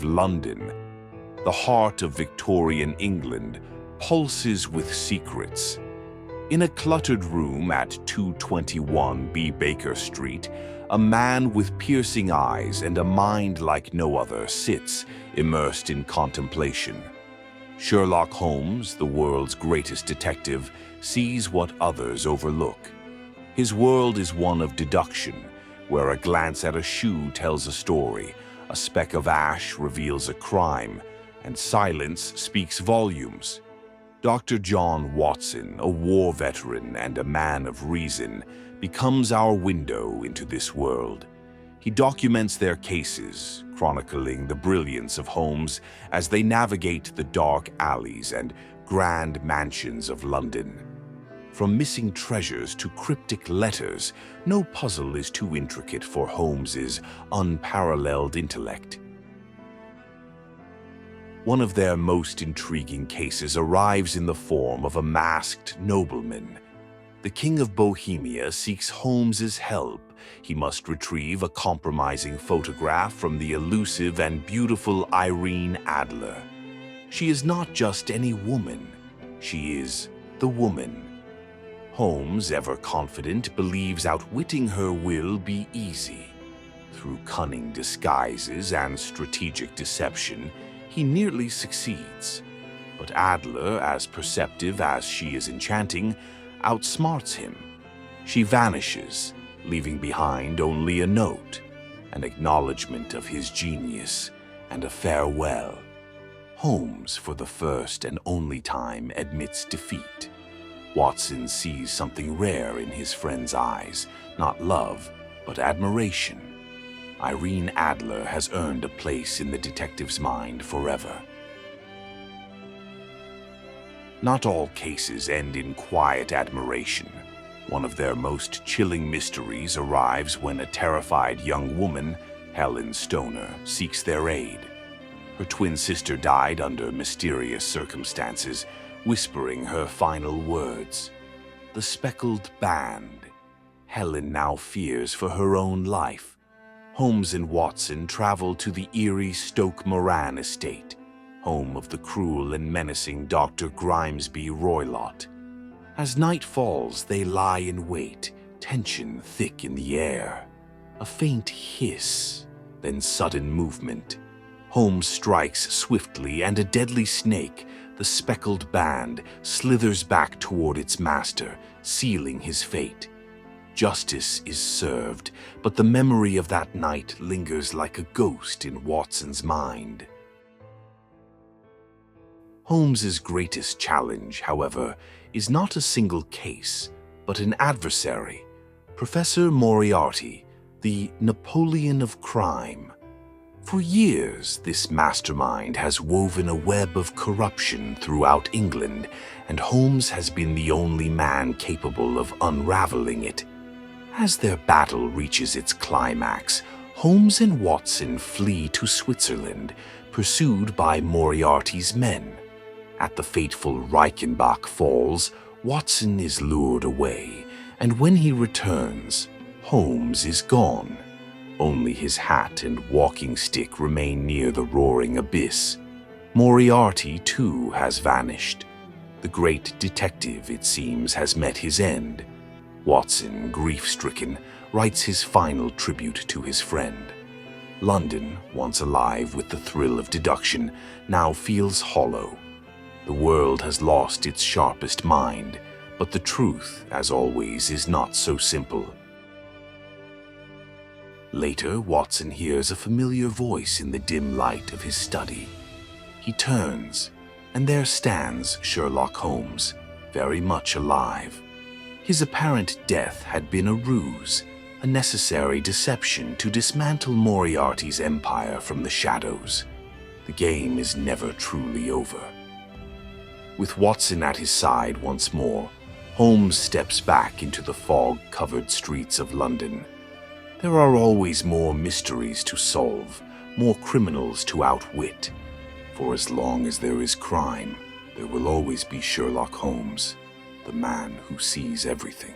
of London. The heart of Victorian England pulses with secrets. In a cluttered room at 221 B. Baker Street, a man with piercing eyes and a mind like no other sits, immersed in contemplation. Sherlock Holmes, the world's greatest detective, sees what others overlook. His world is one of deduction, where a glance at a shoe tells a story, a speck of ash reveals a crime, and silence speaks volumes. Dr. John Watson, a war veteran and a man of reason, becomes our window into this world. He documents their cases, chronicling the brilliance of Holmes as they navigate the dark alleys and grand mansions of London. From missing treasures to cryptic letters, no puzzle is too intricate for Holmes's unparalleled intellect. One of their most intriguing cases arrives in the form of a masked nobleman. The King of Bohemia seeks Holmes's help. He must retrieve a compromising photograph from the elusive and beautiful Irene Adler. She is not just any woman, she is the woman. Holmes, ever confident, believes outwitting her will be easy. Through cunning disguises and strategic deception, he nearly succeeds. But Adler, as perceptive as she is enchanting, outsmarts him. She vanishes, leaving behind only a note, an acknowledgement of his genius, and a farewell. Holmes, for the first and only time, admits defeat. Watson sees something rare in his friend's eyes, not love, but admiration. Irene Adler has earned a place in the detective's mind forever. Not all cases end in quiet admiration. One of their most chilling mysteries arrives when a terrified young woman, Helen Stoner, seeks their aid. Her twin sister died under mysterious circumstances, whispering her final words. The speckled band. Helen now fears for her own life. Holmes and Watson travel to the eerie Stoke Moran estate, home of the cruel and menacing Dr. Grimesby Roylott. As night falls, they lie in wait, tension thick in the air. A faint hiss, then sudden movement. Holmes strikes swiftly, and a deadly snake, the speckled band, slithers back toward its master, sealing his fate. Justice is served, but the memory of that night lingers like a ghost in Watson's mind. Holmes's greatest challenge, however, is not a single case, but an adversary, Professor Moriarty, the Napoleon of crime. For years, this mastermind has woven a web of corruption throughout England, and Holmes has been the only man capable of unraveling it. As their battle reaches its climax, Holmes and Watson flee to Switzerland, pursued by Moriarty's men. At the fateful Reichenbach Falls, Watson is lured away, and when he returns, Holmes is gone. Only his hat and walking stick remain near the roaring abyss. Moriarty, too, has vanished. The great detective, it seems, has met his end. Watson, grief-stricken, writes his final tribute to his friend. London, once alive with the thrill of deduction, now feels hollow. The world has lost its sharpest mind, but the truth, as always, is not so simple. Later, Watson hears a familiar voice in the dim light of his study. He turns, and there stands Sherlock Holmes, very much alive. His apparent death had been a ruse, a necessary deception to dismantle Moriarty's empire from the shadows. The game is never truly over. With Watson at his side once more, Holmes steps back into the fog-covered streets of London. There are always more mysteries to solve, more criminals to outwit. For as long as there is crime, there will always be Sherlock Holmes, the man who sees everything.